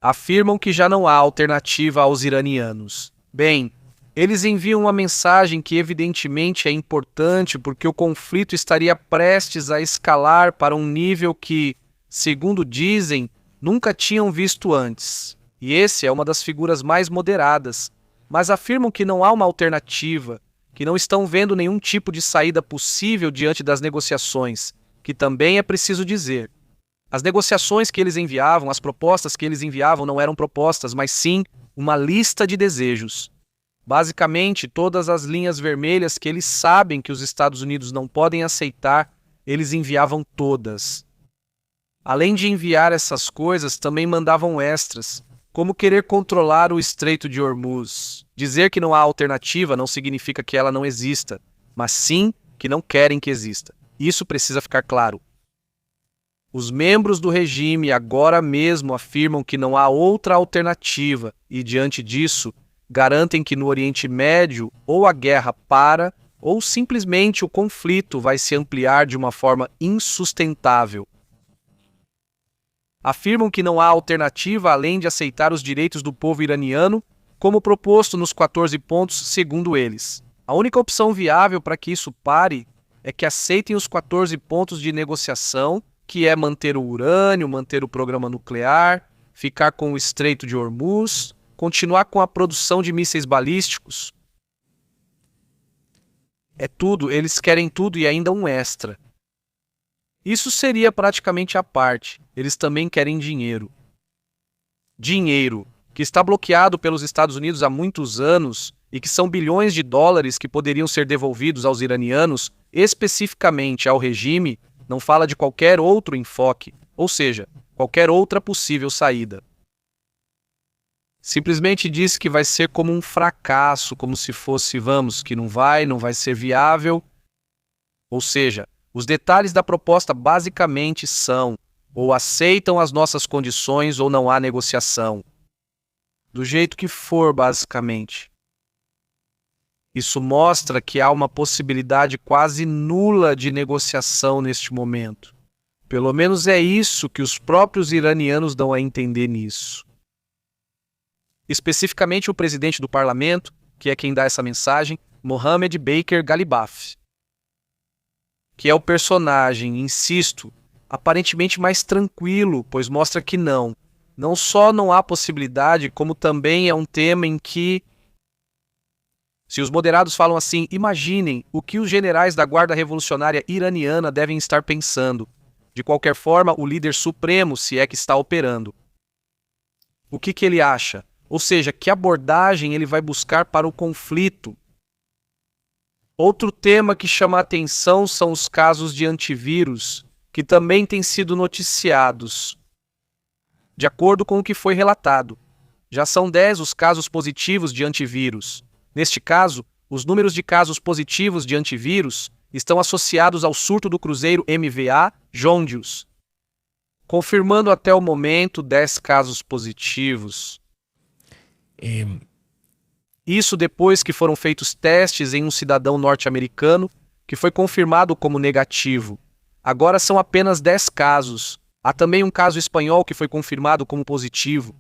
Afirmam que já não há alternativa aos iranianos. Bem, eles enviam uma mensagem que evidentemente é importante porque o conflito estaria prestes a escalar para um nível que, segundo dizem, nunca tinham visto antes. E esse é uma das figuras mais moderadas, mas afirmam que não há uma alternativa, que não estão vendo nenhum tipo de saída possível diante das negociações, que também é preciso dizer. As negociações que eles enviavam, as propostas que eles enviavam não eram propostas, mas sim uma lista de desejos. Basicamente, todas as linhas vermelhas que eles sabem que os Estados Unidos não podem aceitar, eles enviavam todas. Além de enviar essas coisas, também mandavam extras, como querer controlar o Estreito de Hormuz. Dizer que não há alternativa não significa que ela não exista, mas sim que não querem que exista. Isso precisa ficar claro. Os membros do regime agora mesmo afirmam que não há outra alternativa e, diante disso, garantem que no Oriente Médio ou a guerra para ou simplesmente o conflito vai se ampliar de uma forma insustentável. Afirmam que não há alternativa além de aceitar os direitos do povo iraniano, como proposto nos 14 pontos, segundo eles. A única opção viável para que isso pare é que aceitem os 14 pontos de negociação, que é manter o urânio, manter o programa nuclear, ficar com o Estreito de Hormuz, continuar com a produção de mísseis balísticos. É tudo, eles querem tudo e ainda um extra. Isso seria praticamente a parte. Eles também querem dinheiro. Dinheiro, que está bloqueado pelos Estados Unidos há muitos anos e que são bilhões de dólares que poderiam ser devolvidos aos iranianos, especificamente ao regime, não fala de qualquer outro enfoque, ou seja, qualquer outra possível saída. Simplesmente diz que vai ser como um fracasso, como se fosse, que não vai ser viável. Ou seja, os detalhes da proposta basicamente são: ou aceitam as nossas condições ou não há negociação. Do jeito que for, basicamente. Isso mostra que há uma possibilidade quase nula de negociação neste momento. Pelo menos é isso que os próprios iranianos dão a entender nisso. Especificamente o presidente do parlamento, que é quem dá essa mensagem, Mohammed Baker Ghalibaf, que é o personagem, insisto, aparentemente mais tranquilo, pois mostra que não só não há possibilidade, como também é um tema em que, se os moderados falam assim, imaginem o que os generais da Guarda Revolucionária Iraniana devem estar pensando. De qualquer forma, o líder supremo, se é que está operando. O que ele acha? Ou seja, que abordagem ele vai buscar para o conflito? Outro tema que chama a atenção são os casos de antivírus, que também têm sido noticiados. De acordo com o que foi relatado, já são 10 os casos positivos de antivírus. Neste caso, os números de casos positivos de antivírus estão associados ao surto do cruzeiro MV Jondius, confirmando até o momento 10 casos positivos. Isso depois que foram feitos testes em um cidadão norte-americano que foi confirmado como negativo. Agora são apenas 10 casos. Há também um caso espanhol que foi confirmado como positivo.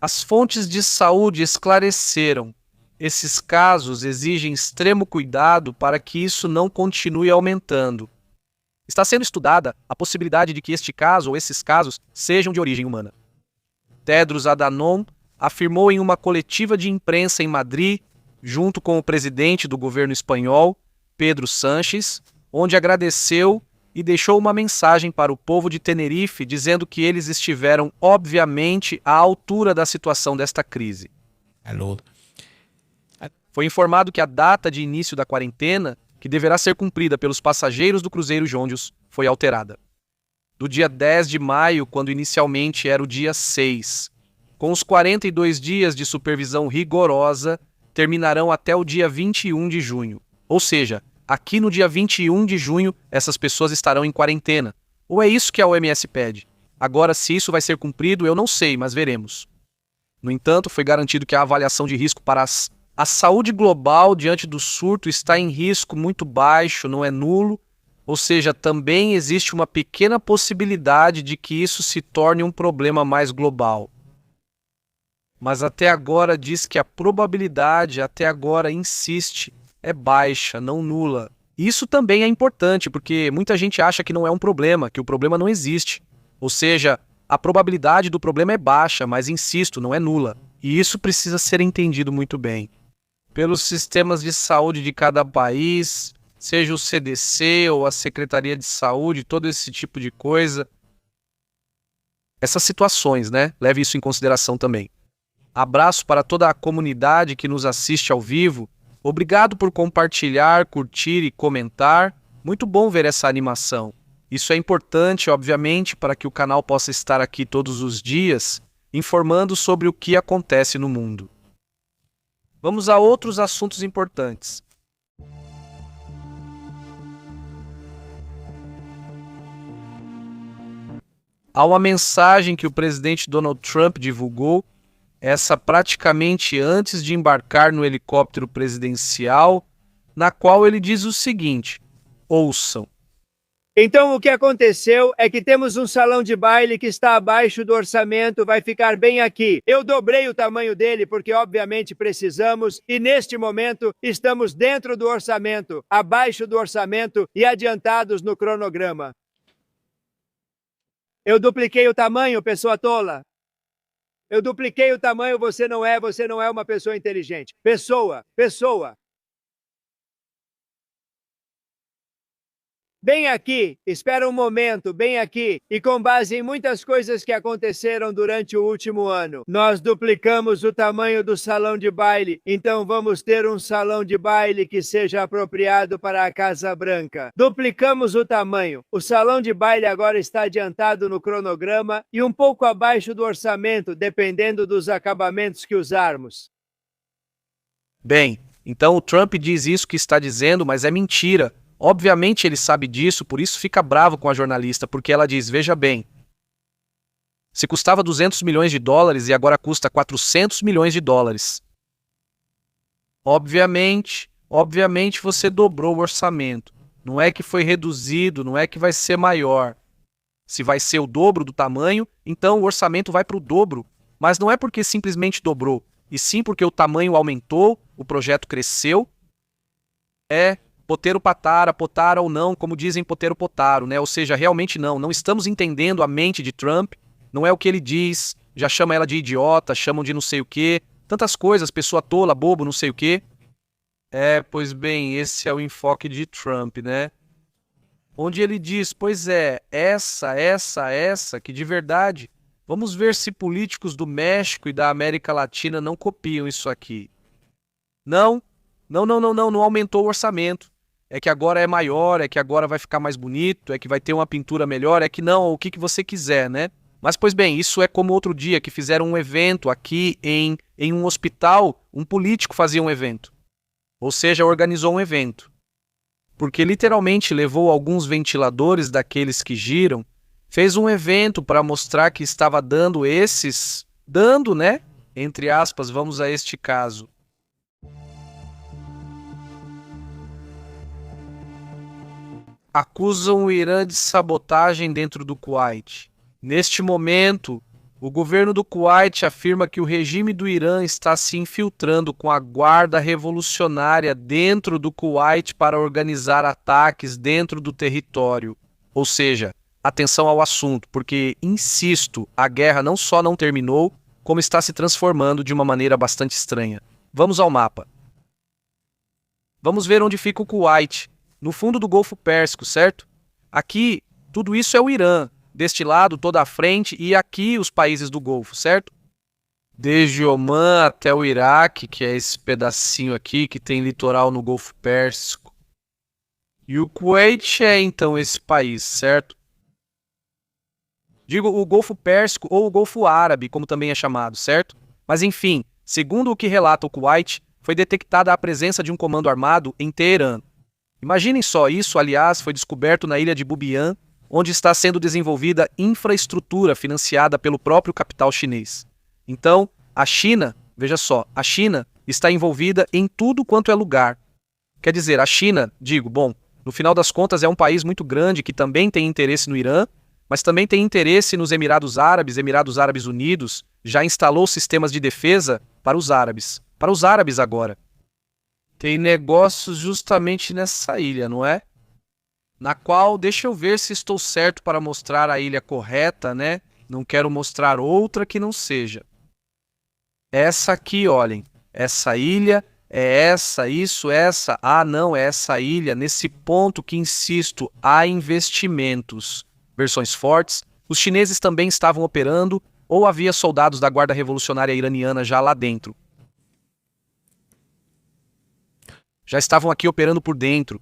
As fontes de saúde esclareceram: esses casos exigem extremo cuidado para que isso não continue aumentando. Está sendo estudada a possibilidade de que este caso ou esses casos sejam de origem humana. Tedros Adhanom afirmou em uma coletiva de imprensa em Madrid, junto com o presidente do governo espanhol, Pedro Sánchez, onde agradeceu e deixou uma mensagem para o povo de Tenerife dizendo que eles estiveram, obviamente, à altura da situação desta crise. Foi informado que a data de início da quarentena, que deverá ser cumprida pelos passageiros do cruzeiro Jondius, foi alterada. Do dia 10 de maio, quando inicialmente era o dia 6. Com os 42 dias de supervisão rigorosa, terminarão até o dia 21 de junho. Ou seja, aqui no dia 21 de junho, essas pessoas estarão em quarentena. Ou é isso que a OMS pede? Agora, se isso vai ser cumprido, eu não sei, mas veremos. No entanto, foi garantido que a avaliação de risco para a saúde global diante do surto está em risco muito baixo, não é nulo, ou seja, também existe uma pequena possibilidade de que isso se torne um problema mais global. mas até agora diz que a probabilidade, até agora insiste, é baixa, não nula. Isso também é importante, porque muita gente acha que não é um problema, que o problema não existe. Ou seja, a probabilidade do problema é baixa, mas insisto, não é nula. E isso precisa ser entendido muito bem. Pelos sistemas de saúde de cada país, seja o CDC ou a Secretaria de Saúde, todo esse tipo de coisa. Essas situações, né? Leve isso em consideração também. Abraço para toda a comunidade que nos assiste ao vivo. Obrigado por compartilhar, curtir e comentar. Muito bom ver essa animação. Isso é importante, obviamente, para que o canal possa estar aqui todos os dias, informando sobre o que acontece no mundo. Vamos a outros assuntos importantes. Há uma mensagem que o presidente Donald Trump divulgou, essa praticamente antes de embarcar no helicóptero presidencial, na qual ele diz o seguinte: ouçam. Então, o que aconteceu é que temos um salão de baile que está abaixo do orçamento, vai ficar bem aqui. Eu dobrei o tamanho dele porque, obviamente, precisamos, e neste momento estamos dentro do orçamento, abaixo do orçamento e adiantados no cronograma. Eu dupliquei o tamanho, pessoa tola. Eu dupliquei o tamanho, você não é uma pessoa inteligente. Pessoa. Bem aqui, espera um momento, bem aqui, e com base em muitas coisas que aconteceram durante o último ano, nós duplicamos o tamanho do salão de baile, então vamos ter um salão de baile que seja apropriado para a Casa Branca. Duplicamos o tamanho, o salão de baile agora está adiantado no cronograma e um pouco abaixo do orçamento, dependendo dos acabamentos que usarmos. Bem, então o Trump diz isso que está dizendo, mas é mentira. Obviamente ele sabe disso, por isso fica bravo com a jornalista, porque ela diz, veja bem, se custava 200 milhões de dólares e agora custa 400 milhões de dólares. Obviamente você dobrou o orçamento. Não é que foi reduzido, não é que vai ser maior. Se vai ser o dobro do tamanho, então o orçamento vai para o dobro. Mas não é porque simplesmente dobrou, e sim porque o tamanho aumentou, o projeto cresceu. Potero patara, potara ou não, como dizem potero potaro, né? Ou seja, realmente não estamos entendendo a mente de Trump, não é o que ele diz, já chama ela de idiota, chamam de não sei o quê, tantas coisas, pessoa tola, bobo, não sei o quê. Pois bem, esse é o enfoque de Trump, né? Onde ele diz, pois é, essa, que de verdade, vamos ver se políticos do México e da América Latina não copiam isso aqui. Não aumentou o orçamento. É que agora é maior, é que agora vai ficar mais bonito, é que vai ter uma pintura melhor, é que não, o que você quiser, né? Mas, pois bem, isso é como outro dia que fizeram um evento aqui em um hospital, um político fazia um evento. Ou seja, organizou um evento. Porque literalmente levou alguns ventiladores daqueles que giram, fez um evento para mostrar que estava dando, né? Entre aspas, vamos a este caso. Acusam o Irã de sabotagem dentro do Kuwait. Neste momento, o governo do Kuwait afirma que o regime do Irã está se infiltrando com a guarda revolucionária dentro do Kuwait para organizar ataques dentro do território. Ou seja, atenção ao assunto, porque, insisto, a guerra não só não terminou, como está se transformando de uma maneira bastante estranha. Vamos ao mapa. Vamos ver onde fica o Kuwait. No fundo do Golfo Pérsico, certo? Aqui, tudo isso é o Irã. Deste lado, toda a frente, e aqui os países do Golfo, certo? Desde Omã até o Iraque, que é esse pedacinho aqui, que tem litoral no Golfo Pérsico. E o Kuwait é, então, esse país, certo? Digo o Golfo Pérsico ou o Golfo Árabe, como também é chamado, certo? Mas, enfim, segundo o que relata o Kuwait, foi detectada a presença de um comando armado em Teherã. Imaginem só, isso, aliás, foi descoberto na ilha de Bubiyan, onde está sendo desenvolvida infraestrutura financiada pelo próprio capital chinês. Então, a China, veja só, a China está envolvida em tudo quanto é lugar. Quer dizer, a China, no final das contas é um país muito grande que também tem interesse no Irã, mas também tem interesse nos Emirados Árabes Unidos já instalou sistemas de defesa para os árabes agora. Tem negócios justamente nessa ilha, não é? Na qual, deixa eu ver se estou certo para mostrar a ilha correta, né? Não quero mostrar outra que não seja. Essa aqui, olhem. Essa ilha é essa, isso, essa. Ah, não, é essa ilha. Nesse ponto que insisto, há investimentos. Versões fortes. Os chineses também estavam operando ou havia soldados da Guarda Revolucionária Iraniana já lá dentro. Já estavam aqui operando por dentro.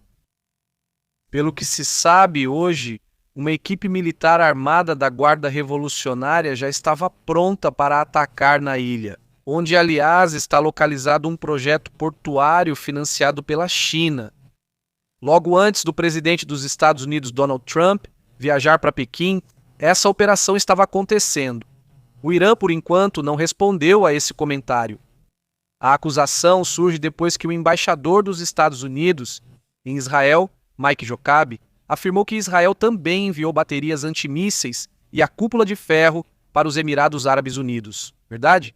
Pelo que se sabe hoje, uma equipe militar armada da Guarda Revolucionária já estava pronta para atacar na ilha, onde, aliás, está localizado um projeto portuário financiado pela China. Logo antes do presidente dos Estados Unidos, Donald Trump, viajar para Pequim, essa operação estava acontecendo. O Irã, por enquanto, não respondeu a esse comentário. A acusação surge depois que o embaixador dos Estados Unidos em Israel, Mike Jocabe, afirmou que Israel também enviou baterias antimísseis e a cúpula de ferro para os Emirados Árabes Unidos. Verdade?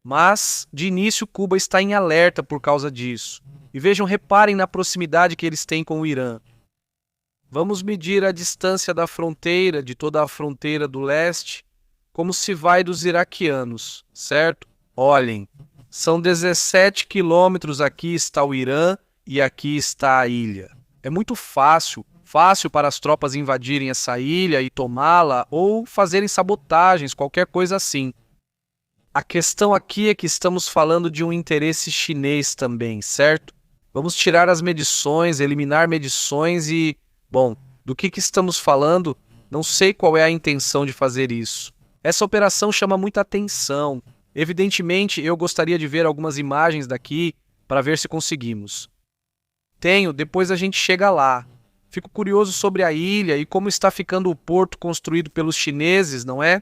Mas, de início, Cuba está em alerta por causa disso. E vejam, reparem na proximidade que eles têm com o Irã. Vamos medir a distância da fronteira, de toda a fronteira do leste, como se vai dos iraquianos, certo? Olhem, são 17 quilômetros, aqui está o Irã e aqui está a ilha. É muito fácil para as tropas invadirem essa ilha e tomá-la ou fazerem sabotagens, qualquer coisa assim. A questão aqui é que estamos falando de um interesse chinês também, certo? Vamos tirar as medições, eliminar medições e... Bom, do que estamos falando? Não sei qual é a intenção de fazer isso. Essa operação chama muita atenção. Evidentemente, eu gostaria de ver algumas imagens daqui para ver se conseguimos. Depois a gente chega lá. Fico curioso sobre a ilha e como está ficando o porto construído pelos chineses, não é?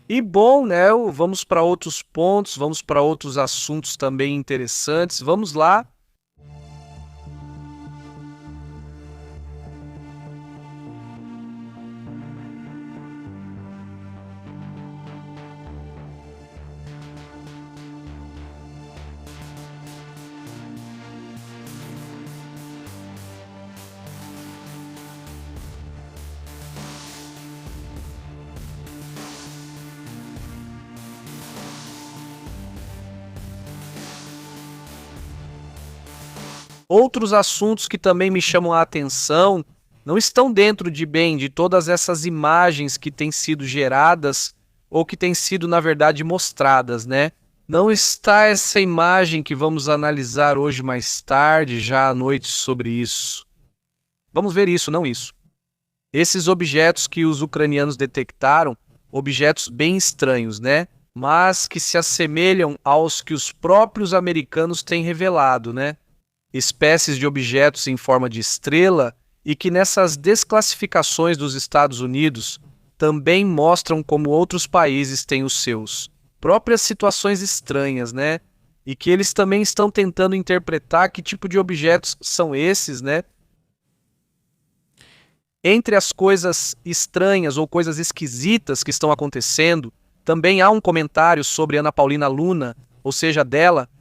E bom, né? Vamos para outros pontos, vamos para outros assuntos também interessantes. Vamos lá. Outros assuntos que também me chamam a atenção não estão dentro de todas essas imagens que têm sido geradas ou que têm sido, na verdade, mostradas, né? Não está essa imagem que vamos analisar hoje mais tarde, já à noite, sobre isso. Vamos ver isso, não isso. Esses objetos que os ucranianos detectaram, objetos bem estranhos, né? Mas que se assemelham aos que os próprios americanos têm revelado, né? Espécies de objetos em forma de estrela e que nessas desclassificações dos Estados Unidos também mostram como outros países têm os seus próprias situações estranhas, né? E que eles também estão tentando interpretar que tipo de objetos são esses, né? Entre as coisas estranhas ou coisas esquisitas que estão acontecendo, também há um comentário sobre Ana Paulina Luna, ou seja,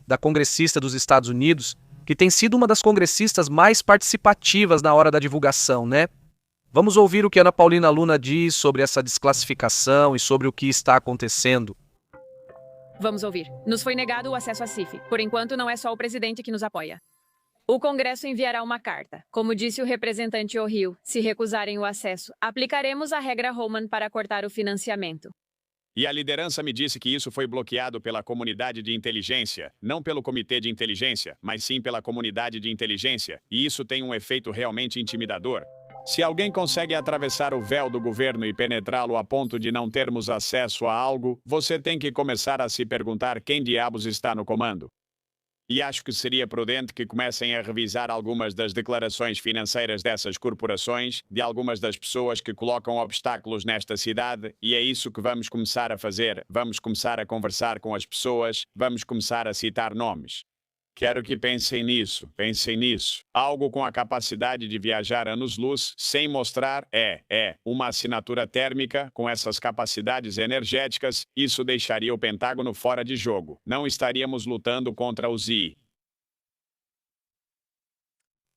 da congressista dos Estados Unidos, que tem sido uma das congressistas mais participativas na hora da divulgação, né? Vamos ouvir o que Ana Paulina Luna diz sobre essa desclassificação e sobre o que está acontecendo. Vamos ouvir. Nos foi negado o acesso à CIF. Por enquanto, não é só o presidente que nos apoia. O Congresso enviará uma carta. Como disse o representante O'Hill, se recusarem o acesso, aplicaremos a regra Roman para cortar o financiamento. E a liderança me disse que isso foi bloqueado pela comunidade de inteligência, não pelo comitê de inteligência, mas sim pela comunidade de inteligência, e isso tem um efeito realmente intimidador. Se alguém consegue atravessar o véu do governo e penetrá-lo a ponto de não termos acesso a algo, você tem que começar a se perguntar quem diabos está no comando. E acho que seria prudente que comecem a revisar algumas das declarações financeiras dessas corporações, de algumas das pessoas que colocam obstáculos nesta cidade, e é isso que vamos começar a fazer. Vamos começar a conversar com as pessoas, vamos começar a citar nomes. Quero que pensem nisso, pensem nisso. Algo com a capacidade de viajar anos-luz sem mostrar uma assinatura térmica com essas capacidades energéticas. Isso deixaria o Pentágono fora de jogo. Não estaríamos lutando contra os I.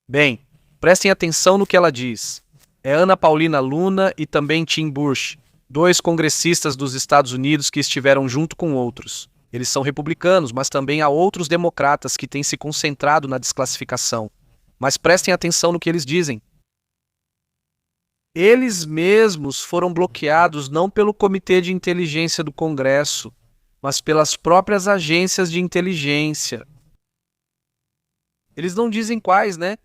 Bem, prestem atenção no que ela diz. É Ana Paulina Luna e também Tim Burch, dois congressistas dos Estados Unidos que estiveram junto com outros. Eles são republicanos, mas também há outros democratas que têm se concentrado na desclassificação. Mas prestem atenção no que eles dizem. Eles mesmos foram bloqueados não pelo Comitê de Inteligência do Congresso, mas pelas próprias agências de inteligência. Eles não dizem quais, né?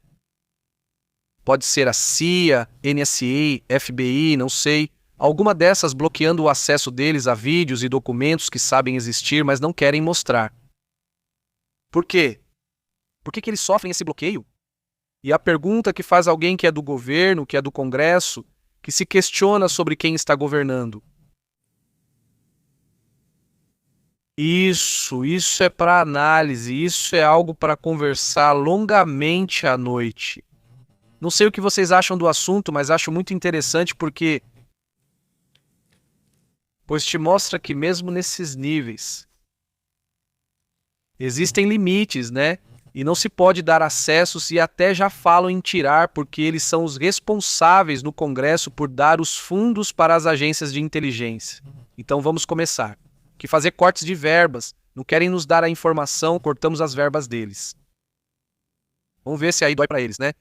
Pode ser a CIA, NSA, FBI, não sei. Alguma dessas bloqueando o acesso deles a vídeos e documentos que sabem existir, mas não querem mostrar. Por quê? Por que eles sofrem esse bloqueio? E a pergunta que faz alguém que é do governo, que é do Congresso, que se questiona sobre quem está governando. Isso é para análise, isso é algo para conversar longamente à noite. Não sei o que vocês acham do assunto, mas acho muito interessante pois te mostra que mesmo nesses níveis existem limites, né? E não se pode dar acessos e até já falam em tirar porque eles são os responsáveis no Congresso por dar os fundos para as agências de inteligência. Então vamos começar. Que fazer cortes de verbas. Não querem nos dar a informação, cortamos as verbas deles. Vamos ver se aí dói para eles, né?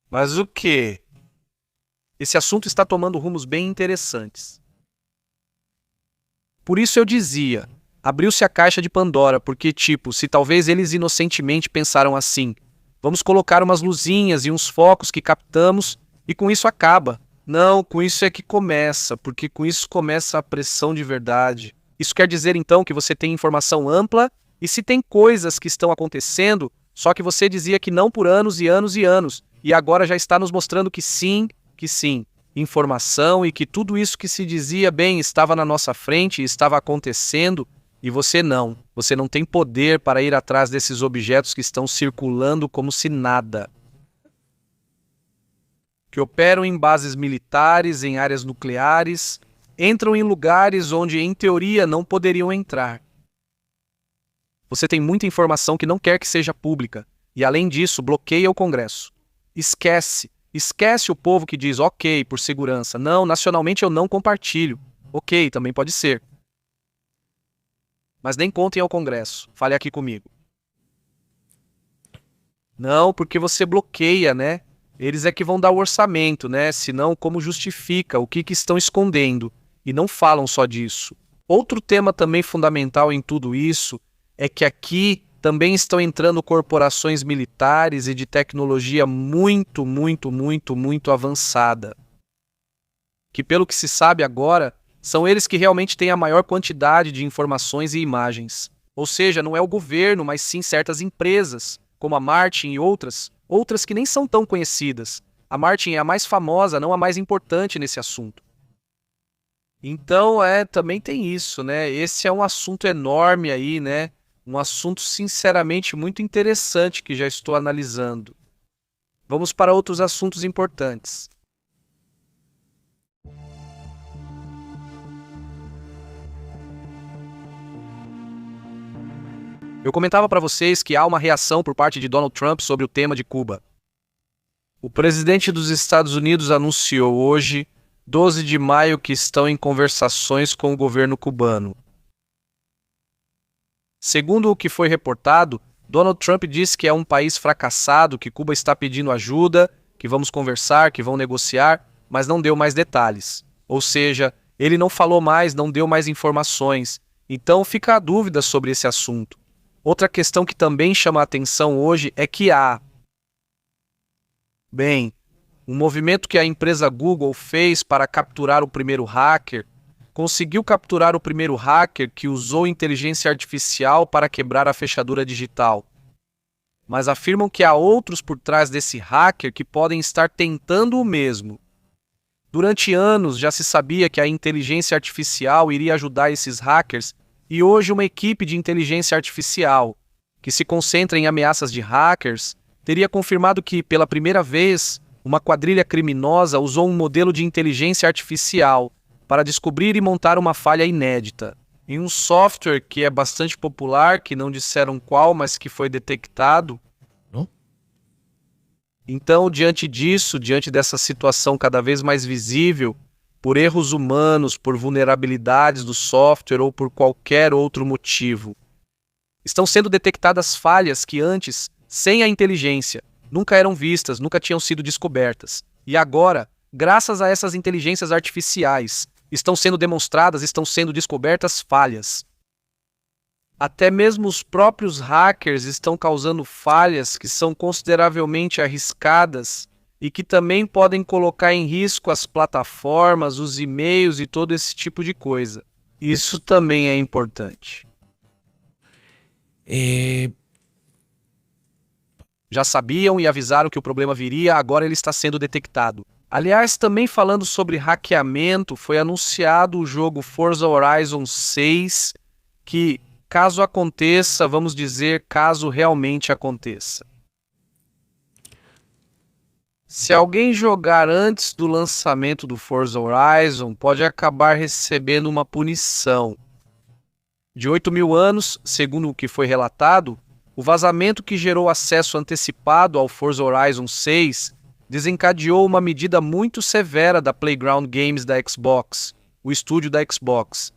Mas o quê? Esse assunto está tomando rumos bem interessantes. Por isso eu dizia, abriu-se a caixa de Pandora, porque se talvez eles inocentemente pensaram assim, vamos colocar umas luzinhas e uns focos que captamos e com isso acaba. Não, com isso é que começa, porque com isso começa a pressão de verdade. Isso quer dizer então que você tem informação ampla e se tem coisas que estão acontecendo, só que você dizia que não por anos e anos e anos, e agora já está nos mostrando que sim, informação e que tudo isso que se dizia bem estava na nossa frente e estava acontecendo, e você não tem poder para ir atrás desses objetos que estão circulando como se nada. Que operam em bases militares, em áreas nucleares, entram em lugares onde em teoria não poderiam entrar. Você tem muita informação que não quer que seja pública, e além disso bloqueia o Congresso. Esquece o povo que diz, ok, por segurança. Não, nacionalmente eu não compartilho. Ok, também pode ser. Mas nem contem ao Congresso. Fale aqui comigo. Não, porque você bloqueia, né? Eles é que vão dar o orçamento, né? Senão, como justifica o que estão escondendo? E não falam só disso. Outro tema também fundamental em tudo isso é que aqui também estão entrando corporações militares e de tecnologia muito avançada. Que pelo que se sabe agora, são eles que realmente têm a maior quantidade de informações e imagens. Ou seja, não é o governo, mas sim certas empresas, como a Martin e outras que nem são tão conhecidas. A Martin é a mais famosa, não a mais importante nesse assunto. Então, também tem isso, né? Esse é um assunto enorme aí, né? Um assunto sinceramente muito interessante que já estou analisando. Vamos para outros assuntos importantes. Eu comentava para vocês que há uma reação por parte de Donald Trump sobre o tema de Cuba. O presidente dos Estados Unidos anunciou hoje, 12 de maio, que estão em conversações com o governo cubano. Segundo o que foi reportado, Donald Trump disse que é um país fracassado, que Cuba está pedindo ajuda, que vamos conversar, que vão negociar, mas não deu mais detalhes. Ou seja, ele não falou mais, não deu mais informações. Então fica a dúvida sobre esse assunto. Outra questão que também chama a atenção hoje é que um movimento que a empresa Google fez para capturar o primeiro hacker, conseguiu capturar o primeiro hacker que usou inteligência artificial para quebrar a fechadura digital. Mas afirmam que há outros por trás desse hacker que podem estar tentando o mesmo. Durante anos já se sabia que a inteligência artificial iria ajudar esses hackers, e hoje uma equipe de inteligência artificial, que se concentra em ameaças de hackers, teria confirmado que, pela primeira vez, uma quadrilha criminosa usou um modelo de inteligência artificial para descobrir e montar uma falha inédita em um software que é bastante popular, que não disseram qual, mas que foi detectado. Então, diante disso, diante dessa situação cada vez mais visível, por erros humanos, por vulnerabilidades do software ou por qualquer outro motivo, estão sendo detectadas falhas que antes, sem a inteligência, nunca eram vistas, nunca tinham sido descobertas. E agora, graças a essas inteligências artificiais, estão sendo demonstradas, estão sendo descobertas falhas. Até mesmo os próprios hackers estão causando falhas que são consideravelmente arriscadas e que também podem colocar em risco as plataformas, os e-mails e todo esse tipo de coisa. Isso também é importante. Já sabiam e avisaram que o problema viria, agora ele está sendo detectado. Aliás, também falando sobre hackeamento, foi anunciado o jogo Forza Horizon 6, que, caso aconteça, vamos dizer, caso realmente aconteça. Se alguém jogar antes do lançamento do Forza Horizon, pode acabar recebendo uma punição de 8.000 anos, segundo o que foi relatado. O vazamento que gerou acesso antecipado ao Forza Horizon 6 desencadeou uma medida muito severa da Playground Games da Xbox, o estúdio da Xbox.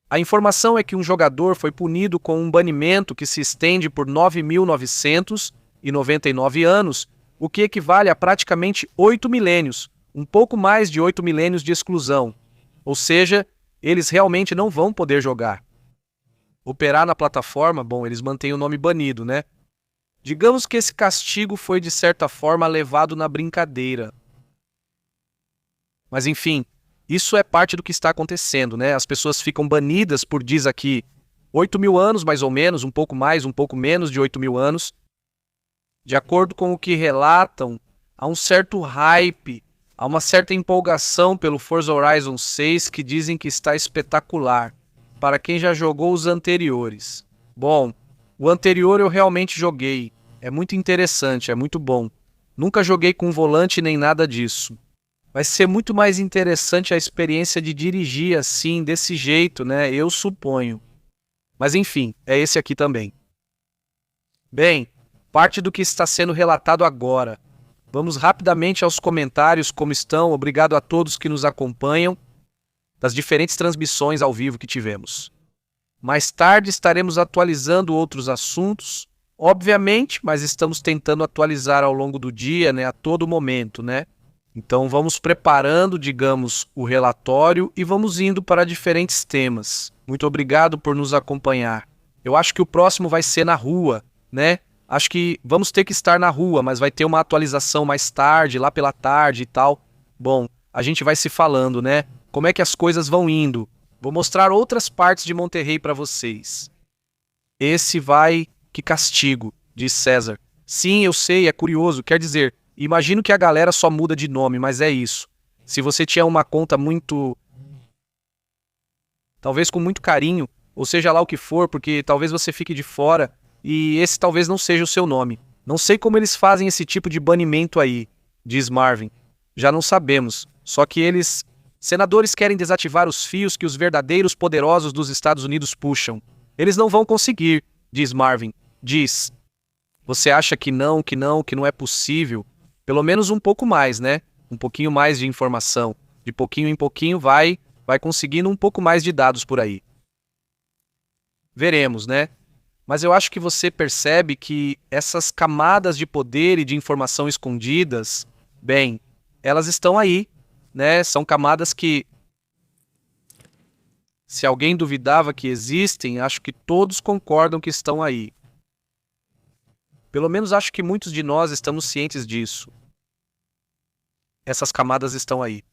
A informação é que um jogador foi punido com um banimento que se estende por 9.999 anos, o que equivale a praticamente 8 milênios, um pouco mais de 8 milênios de exclusão. Ou seja, eles realmente não vão poder jogar. Operar na plataforma, bom, eles mantêm o nome banido, né? Digamos que esse castigo foi de certa forma levado na brincadeira. Mas enfim, isso é parte do que está acontecendo, né? As pessoas ficam banidas por, diz aqui, 8.000 anos mais ou menos, um pouco mais, um pouco menos de 8.000 anos. De acordo com o que relatam, há um certo hype, há uma certa empolgação pelo Forza Horizon 6 que dizem que está espetacular, para quem já jogou os anteriores. Bom, o anterior eu realmente joguei, é muito interessante, é muito bom. Nunca joguei com volante nem nada disso. Vai ser muito mais interessante a experiência de dirigir assim, desse jeito, né? Eu suponho. Mas enfim, é esse aqui também. Bem, parte do que está sendo relatado agora. Vamos rapidamente aos comentários, como estão. Obrigado a todos que nos acompanham das diferentes transmissões ao vivo que tivemos. Mais tarde estaremos atualizando outros assuntos, obviamente, mas estamos tentando atualizar ao longo do dia, né, a todo momento, né? Então vamos preparando, digamos, o relatório e vamos indo para diferentes temas. Muito obrigado por nos acompanhar. Eu acho que o próximo vai ser na rua, né? Acho que vamos ter que estar na rua, mas vai ter uma atualização mais tarde, lá pela tarde e tal. Bom, a gente vai se falando, né? Como é que as coisas vão indo. Vou mostrar outras partes de Monterrey para vocês. Esse vai... Que castigo, diz César. Sim, eu sei, é curioso. Quer dizer, imagino que a galera só muda de nome, mas é isso. Se você tinha uma conta muito... talvez com muito carinho, ou seja lá o que for, porque talvez você fique de fora, e esse talvez não seja o seu nome. Não sei como eles fazem esse tipo de banimento aí, diz Marvin. Já não sabemos, só que eles... Senadores querem desativar os fios que os verdadeiros poderosos dos Estados Unidos puxam. Eles não vão conseguir, diz Marvin. Diz. Você acha que não é possível? Pelo menos um pouco mais, né? Um pouquinho mais de informação. De pouquinho em pouquinho vai conseguindo um pouco mais de dados por aí. Veremos, né? Mas eu acho que você percebe que essas camadas de poder e de informação escondidas, bem, elas estão aí, né? São camadas que, se alguém duvidava que existem, acho que todos concordam que estão aí. Pelo menos acho que muitos de nós estamos cientes disso. Essas camadas estão aí.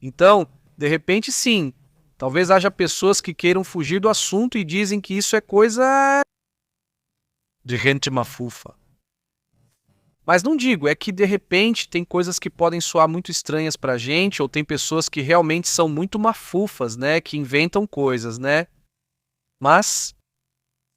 Então, de repente sim, talvez haja pessoas que queiram fugir do assunto e dizem que isso é coisa de gente mafufa. Mas não digo, é que de repente tem coisas que podem soar muito estranhas pra gente, ou tem pessoas que realmente são muito mafufas, né? Que inventam coisas, né? Mas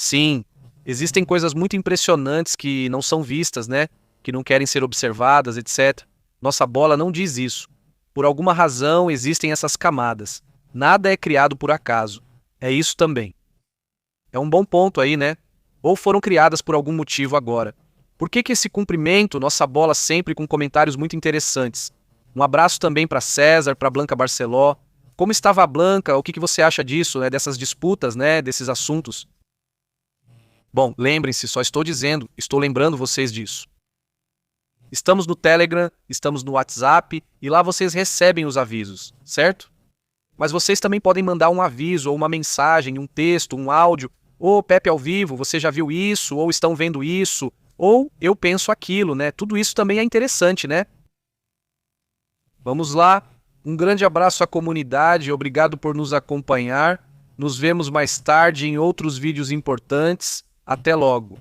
Sim, existem coisas muito impressionantes que não são vistas, né? Que não querem ser observadas, etc. Nossa bola não diz isso. Por alguma razão existem essas camadas. Nada é criado por acaso. É isso também. É um bom ponto aí, né? Ou foram criadas por algum motivo agora. Por que esse cumprimento, nossa bola sempre com comentários muito interessantes? Um abraço também para César, para Blanca Barceló. Como estava a Blanca? O que você acha disso, né? Dessas disputas, né? Desses assuntos? Bom, lembrem-se, só estou dizendo, estou lembrando vocês disso. Estamos no Telegram, estamos no WhatsApp e lá vocês recebem os avisos, certo? Mas vocês também podem mandar um aviso ou uma mensagem, um texto, um áudio. Ô, Pepe ao vivo, você já viu isso? Ou estão vendo isso? Ou eu penso aquilo, né? Tudo isso também é interessante, né? Vamos lá. Um grande abraço à comunidade, obrigado por nos acompanhar. Nos vemos mais tarde em outros vídeos importantes. Até logo.